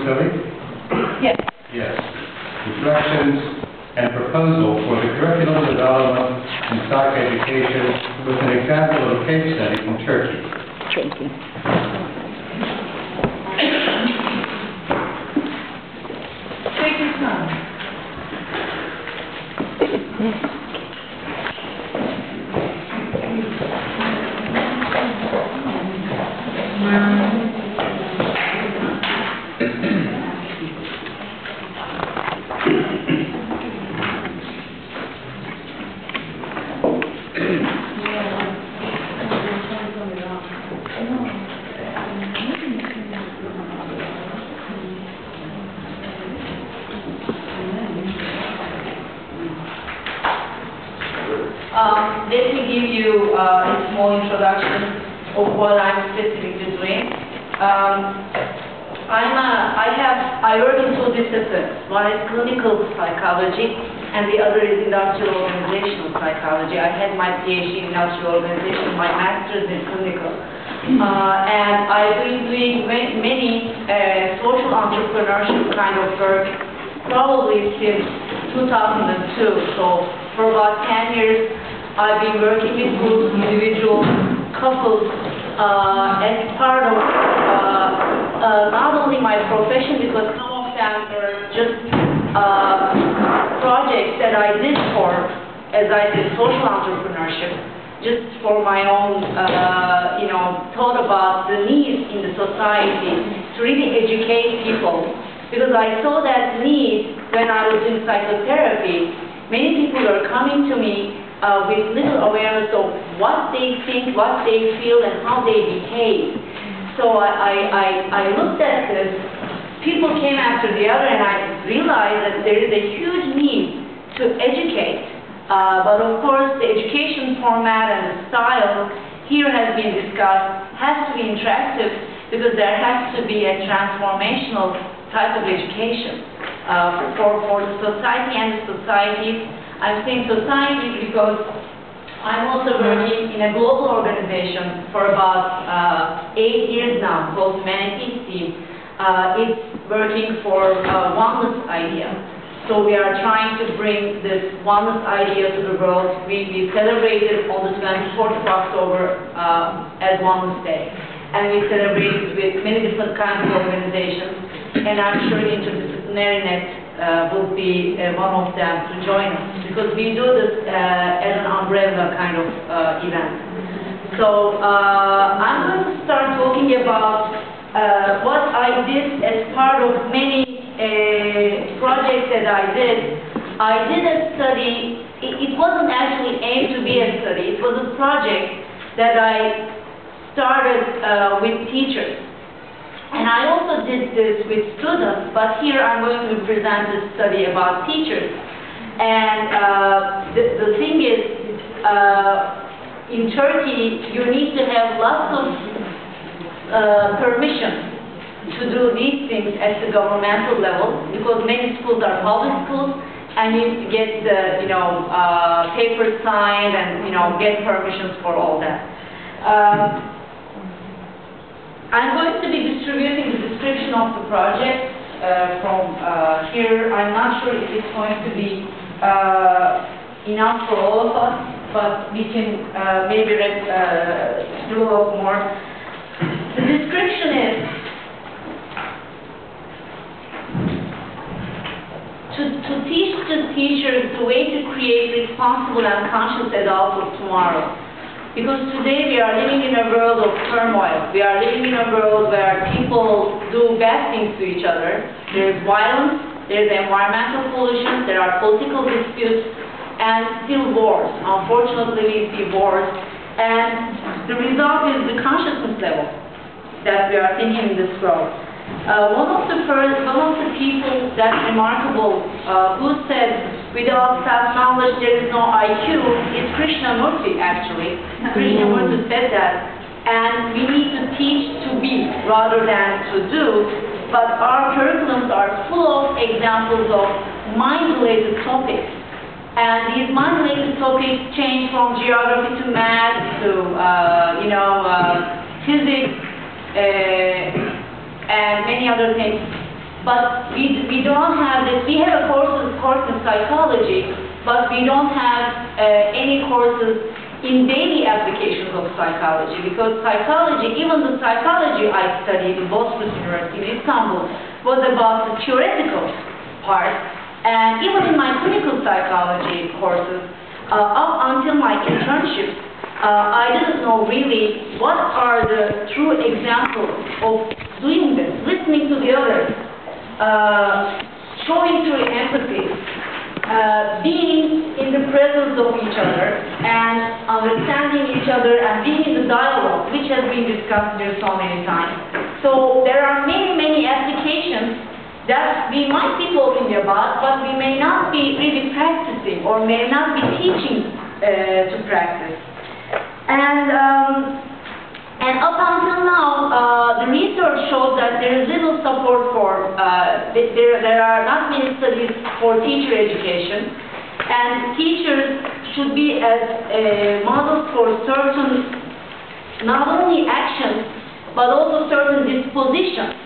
Çelik? Yes. Yes. Instructions and proposal for the curriculum development in Psych-Education with an example of a case study from Turkey. Turkey. Take your time. Let me give you a small introduction of what I'm specifically doing. I work in two disciplines. One is clinical psychology, and the other is industrial organizational psychology. I had my PhD in industrial organization, my master's in clinical. And I've been doing many social entrepreneurship kind of work probably since 2002. So for about 10 years, I've been working with groups, individuals, couples, as part of not only my profession, because some of them are just projects that I did for, as I did, social entrepreneurship, just for my own, thought about the needs in the society to really educate people. Because I saw that need when I was in psychotherapy. Many people are coming to me with little awareness of what they think, what they feel, and how they behave. So I looked at this. People came after the other, and I realized that there is a huge need to educate. But of course, the education format and the style here has been discussed, has to be interactive, because there has to be a transformational type of education for the society and the societies. I'm saying society because I'm also working in a global organization for about 8 years now, called Humanities Team. It's working for oneness idea. So we are trying to bring this oneness idea to the world. We celebrated on the 24th of October as Oneness Day. And we celebrated with many different kinds of organizations. And I'm sure Interdisciplinarynet will be one of them to join us, because we do this as an umbrella kind of event. So I'm going to start talking about what I did as part of many projects that I did. I did a study. It wasn't actually aimed to be a study. It was a project that I started with teachers. And I also did this with students, but here I'm going to present a study about teachers. And the thing is, in Turkey, you need to have lots of permission to do these things at the governmental level, because many schools are public schools, and you get the papers signed and get permissions for all that. I'm going to be distributing the description of the project from here. I'm not sure if it's going to be enough for all of us, but we can maybe do a lot more. The description is to teach the teachers the way to create responsible and conscious adults of tomorrow. Because today we are living in a world of turmoil. We are living in a world where people do bad things to each other. There's violence, there's environmental pollution, there are political disputes, and still wars. Unfortunately, we see wars. And the result is the consciousness level that we are thinking in this world. One of the people that's remarkable, who said, without self-knowledge there is no IQ, is Krishnamurti, actually. Krishnamurti said that. And we need to teach to be rather than to do. But our curriculums are full of examples of mind-related topics. And these mind-related topics change from geography to math to, physics and many other things. but we don't have this. We have a course in psychology, but we don't have any courses in daily applications of psychology, because psychology, even the psychology I studied in Bosphorus University in Istanbul, was about the theoretical part, and even in my clinical psychology courses, up until my internships, I didn't know really what are the true examples of doing this, listening to the others, showing true empathy, being in the presence of each other and understanding each other and being in the dialogue, which has been discussed here so many times. So there are many applications that we might be talking about, but we may not be really practicing or may not be teaching to practice. And up until now, the research shows that there is little support for, there are not many studies for teacher education, and teachers should be as models for certain, not only actions, but also certain dispositions,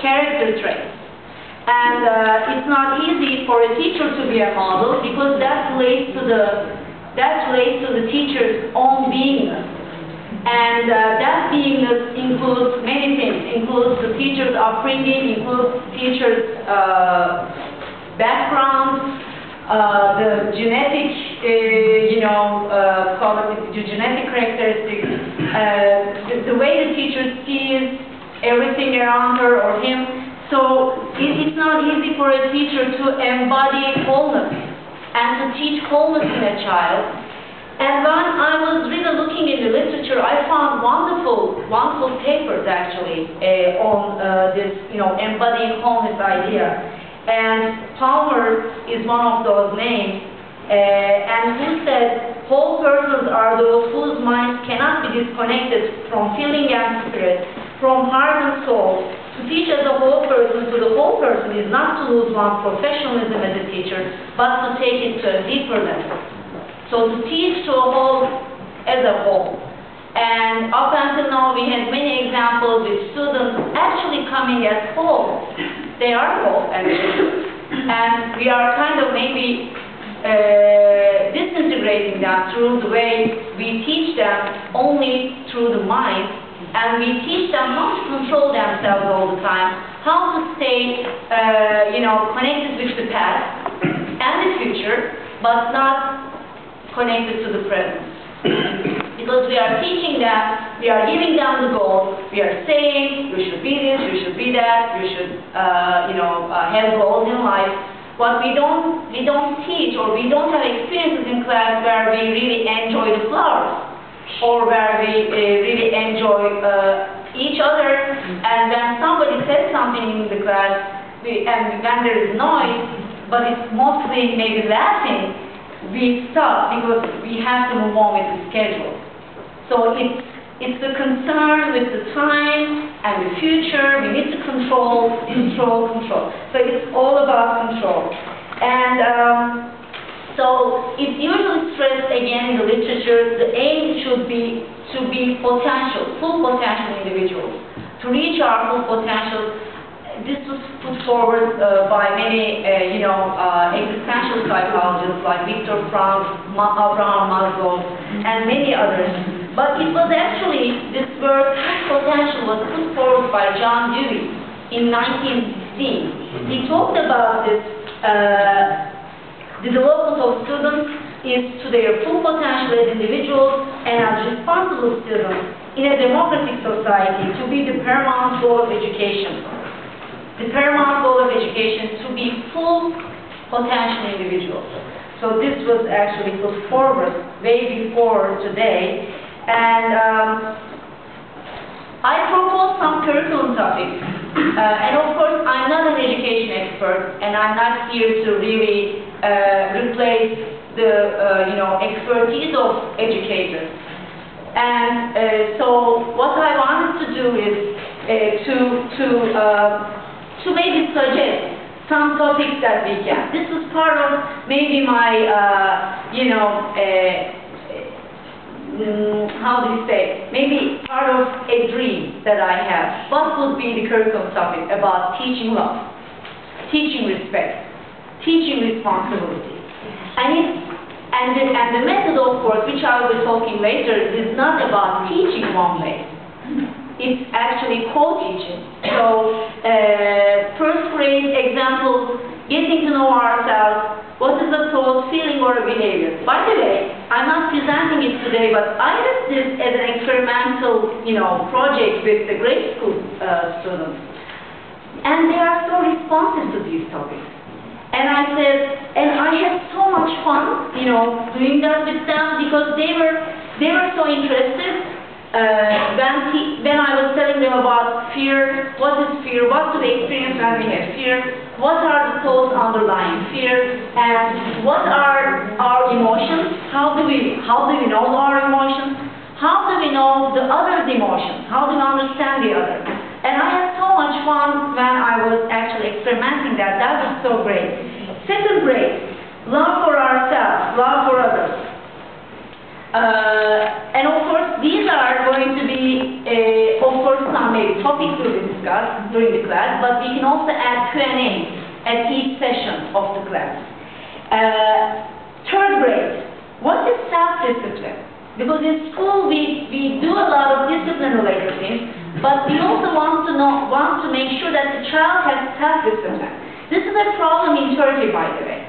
character traits. And it's not easy for a teacher to be a model, because that relates to the teacher's own beingness. And that beingness includes many things, includes the teacher's upbringing, includes teacher's background, the genetic, the genetic characteristics, the way the teacher sees everything around her or him. So it's not easy for a teacher to embody wholeness and to teach wholeness in a child. And when I was really looking in the literature, I found wonderful papers actually on this, embodying wholeness idea. And Palmer is one of those names, and who said whole persons are those whose minds cannot be disconnected from feeling and spirit, from heart and soul. To teach as a whole person to the whole person is not to lose one's professionalism as a teacher, but to take it to a deeper level. So to teach to a whole as a whole. And up until now we had many examples with students actually coming as whole. They are whole actually. And we are kind of maybe disintegrating them through the way we teach them only through the mind. And we teach them how to control themselves all the time, how to stay connected with the past and the future, but not connected to the present. Because we are teaching them, we are giving them the goals, we are saying you should be this, you should be that, you should have goals in life. But we don't teach, or we don't have experiences in class where we really enjoy the flowers, or where we really enjoy each other, and when somebody says something in the class, and when there is noise, but it's mostly maybe laughing, we stop because we have to move on with the schedule. So it's the concern with the time and the future. We need to control. So it's all about control. And so it's usually stressed again in the literature, the aim should be to be potential, full potential individuals. To reach our full potential, this was put forward by many, existential psychologists like Viktor Frank, Abraham Maslow, and many others. But it was actually, this word full potential was put forward by John Dewey in 1916. He talked about this. The development of students is to their full potential as individuals and as responsible citizens in a democratic society to be the paramount goal of education. The paramount goal of education is to be full potential individuals. So this was actually put forward way before today. And I proposed some curriculum topics. And of course, I'm not an education expert, and I'm not here to really replace the expertise of educators. And so what I wanted to do is to maybe suggest some topics that we can. This is part of maybe my how do you say, maybe part of a dream that I have. What would be the curriculum topic about teaching love? teaching respect, teaching responsibility. And the method, of course, which I will be talking later, is not about teaching one way. It's actually co-teaching. So, first grade examples, getting to know ourselves, what is a thought, feeling, or a behavior. By the way, I'm not presenting it today, but I did this as an experimental, project with the grade school students. And they are so responsive to these topics. And I said, and I had so much fun, doing that with them because they were so interested. When I was telling them about fear, what is fear, what do we experience when we have fear, what are the thoughts underlying fear, and what are our emotions, how do we know our emotions, how do we know the other's emotions, how do we understand the other. And I had so much fun when I was actually experimenting that. That was so great. Second grade, love for ourselves, love for others. And of course, these are going to be, of course, some maybe topics will be discussed during the class, but we can also add Q&A at each session of the class. Third grade, what is self-discipline? Because in school we do a lot of discipline-related things, but we also want to make sure that the child has self-discipline. This is a problem in Turkey, by the way.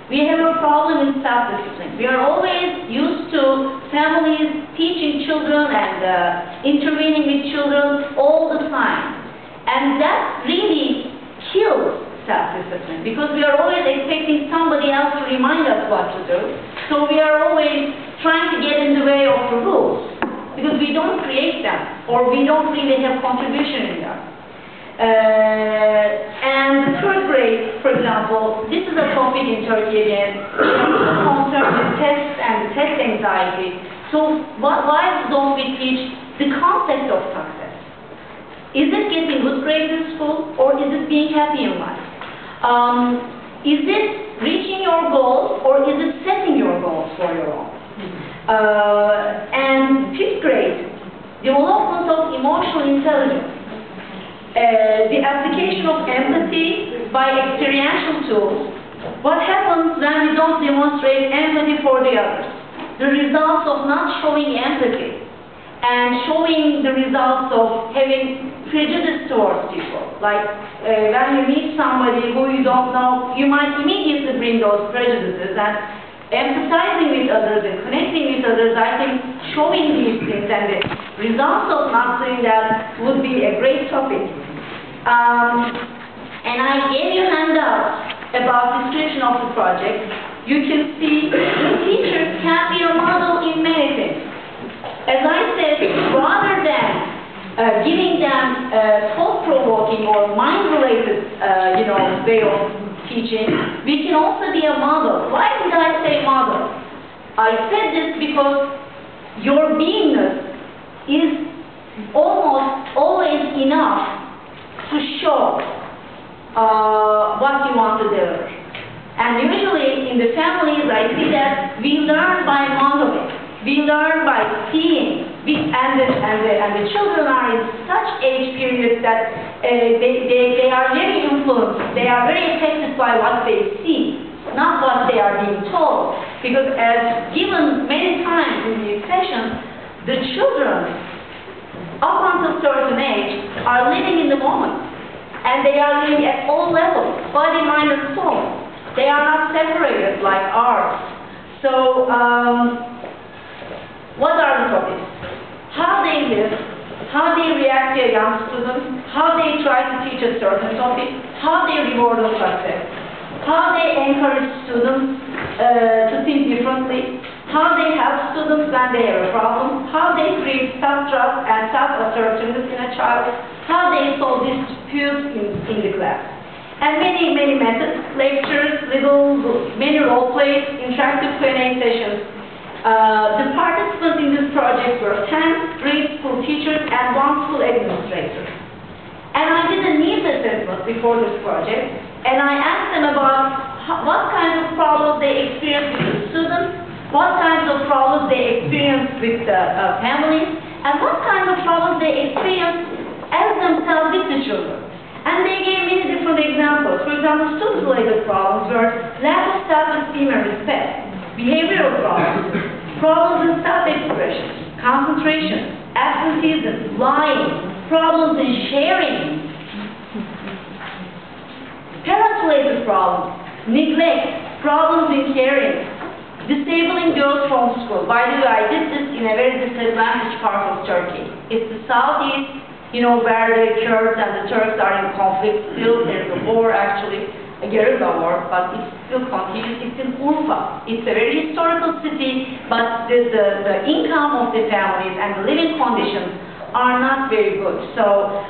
We have a problem in self-discipline. We are always used to families teaching children and intervening with children all the time. And that really kills self-discipline because we are always expecting somebody else to remind us what to do. So we are always trying to get in the way of the rules because we don't create them or we don't really have contribution in them. And the third grade, for example, this is a topic in Turkey again, concerned with tests and test anxiety. So why don't we teach the concept of success? Is it getting good grades in school or is it being happy in life? Is it reaching your goals or is it setting your goals for your own? And fifth grade, development of emotional intelligence. The application of empathy by experiential tools. What happens when we don't demonstrate empathy for the others? The results of not showing empathy and showing the results of having prejudice towards people. Like when you meet somebody who you don't know, you might immediately bring those prejudices, and empathizing with others and connecting with others, I think showing these things and the results of not doing that would be a great topic. And I gave you handouts about description of the project. You can see the teachers can be a model in many things. As I said, rather than giving them thought-provoking or mind-related, way of teaching, we can also be a model. Why did I say model? I said this because your beingness is almost always enough to show what you want to deliver. And usually in the families, I see that we learn by modeling. We learn by seeing. And the children are in such age periods that they are very influenced. They are very affected by what they see, not what they are being told. Because as given many times in these sessions, the children, up until a certain age, are living in the moment. And they are living at all levels, body, mind, and soul. They are not separated like ours. So, what are the topics? How they live, how they react to a young student, how they try to teach a certain topic, how they reward of success, how they encourage students to think differently, how they help students when they have a problem, how they create self-trust and self-assertiveness in a child, how they solve disputes in the class. And many, many methods, lectures, many role plays, interactive Q&A sessions. The participants in this project were 10 grade school teachers and 1 school administrator. And I did a needs assessment before this project, and I asked them about what kinds of problems they experienced with the students, what kinds of problems they experienced with the families, and what kinds of problems they experienced as themselves with the children. And they gave many different examples. For example, student-related problems were lack of self-esteem and respect, behavioral problems, problems in self-expression, concentration, absenteeism, lying, problems in sharing, parent-related problems, neglect, problems in caring, disabling girls from school. By the way, I did this in a very disadvantaged part of Turkey. It's the southeast, you know, where the Kurds and the Turks are in conflict still. There's a war, actually, a guerrilla war, but it still continues. It's in Urfa. It's a very historical city, but the income of the families and the living conditions are not very good. So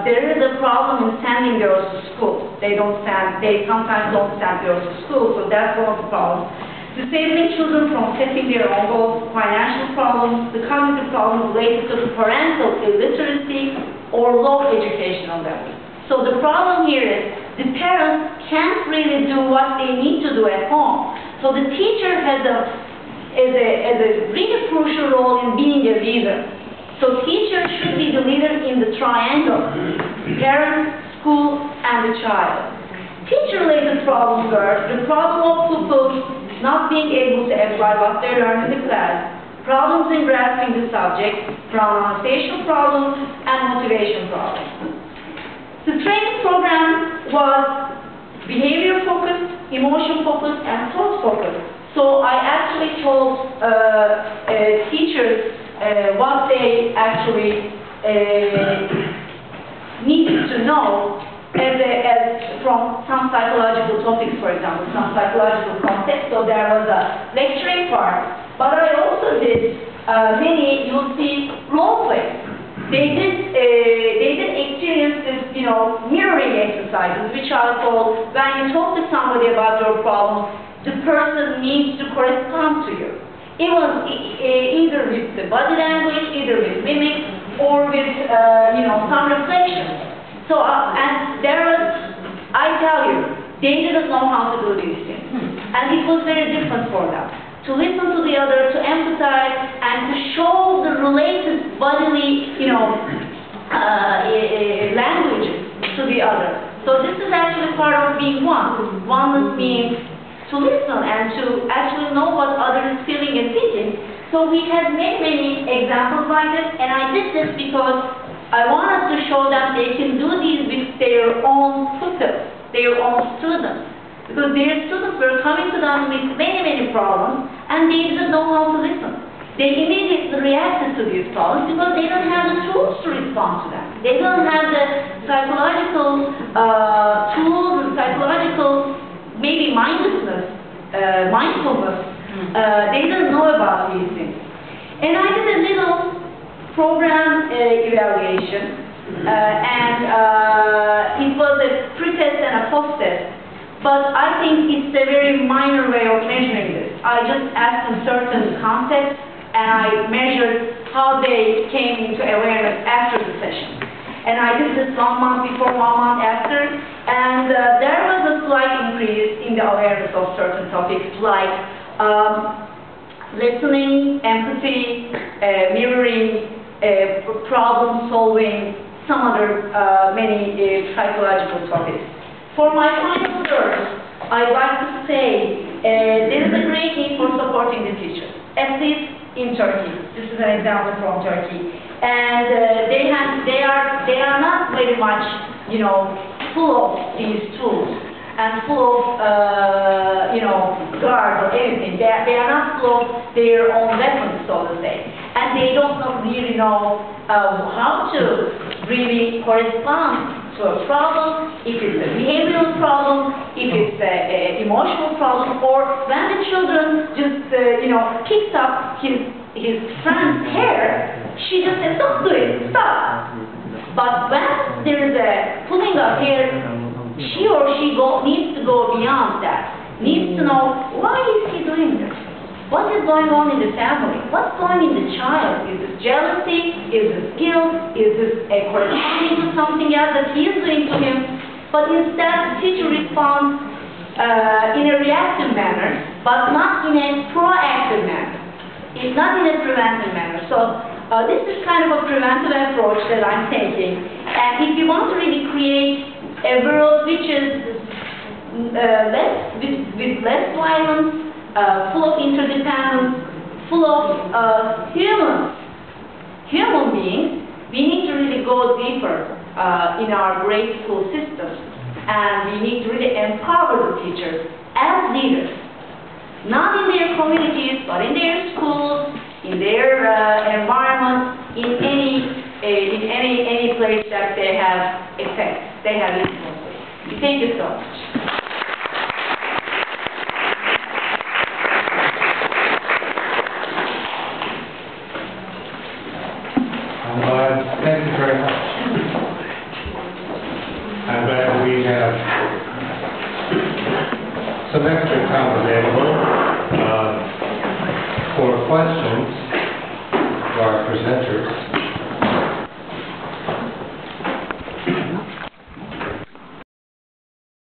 there is a problem in sending girls to school. They sometimes don't send girls to school, so that's one of the problems. Disabling children from setting their own goals, financial problems, the cognitive problems related to the parental illiteracy or low educational level. So the problem here is the parents can't really do what they need to do at home. So the teacher has a really crucial role in being a leader. So teacher should be the leader in the triangle, parents, school, and the child. Teacher-related problems are the problem of pupils not being able to apply what they learn in the class, problems in grasping the subject, pronunciation problems, and motivation problems. The training program was behavior-focused, emotion-focused, and thought-focused. So I actually told teachers what they actually needed to know from some psychological topics, for example, some psychological concepts. So there was a lecturing part, but I also did many, you'll see, role plays. They did experience this, you know, mirroring exercises, which are called, when you talk to somebody about your problem, the person needs to correspond to you. It was either with the body language, either with mimics, or with, you know, some reflection. So, and there was, I tell you, they didn't know how to do these things. And it was very different for them. To listen to the other, to empathize, and to show the related bodily, you know, languages to the other. So this is actually part of being one. Oneness means to listen and to actually know what other is feeling and thinking. So we had many, many examples like this, and I did this because I wanted to show them they can do these with their own pupils, their own students. Because their students were coming to them with many, many problems, and they didn't know how to listen. They immediately reacted to these problems because they don't have the tools to respond to them. They don't have the psychological tools and psychological, maybe mindfulness. They didn't know about these things. And I did a little program evaluation, and it was a pre-test and a post-test. But I think it's a very minor way of measuring this. I just asked them certain concepts, and I measured how they came into awareness after the session. And I did this 1 month before, 1 month after, and there was a slight increase in the awareness of certain topics like listening, empathy, mirroring, problem solving, some other many psychological topics. For my final words, I'd like to say there is a great need for supporting the teachers, at least in Turkey. This is an example from Turkey, and they are not very much, you know, full of these tools and full of you know, guards or anything. They are not full of their own weapons, so to say, and they don't really know how to really correspond to a problem, if it's a behavioral problem, if it's an emotional problem, or when the children just, you know, picks up his friend's hair, she just says, don't do it, stop. But when there is a pulling of hair, she or she needs to go beyond that, needs to know, why is he doing this? What is going on in the family? What's going on in the child? Is this jealousy? Is this guilt? Is this corresponding to something else that he is doing to him? But instead, the teacher responds in a reactive manner, but not in a proactive manner. It's not in a preventive manner. So this is kind of a preventive approach that I'm taking. And if we want to really create a world which is with less violence, full of interdependence, full of human beings, we need to really go deeper in our grade school system. And we need to really empower the teachers as leaders, not in their communities, but in their schools, in their environment, in any place that they have effect, they have influence. Thank you so much. Thank you very much. I'm glad we have some extra time available for questions.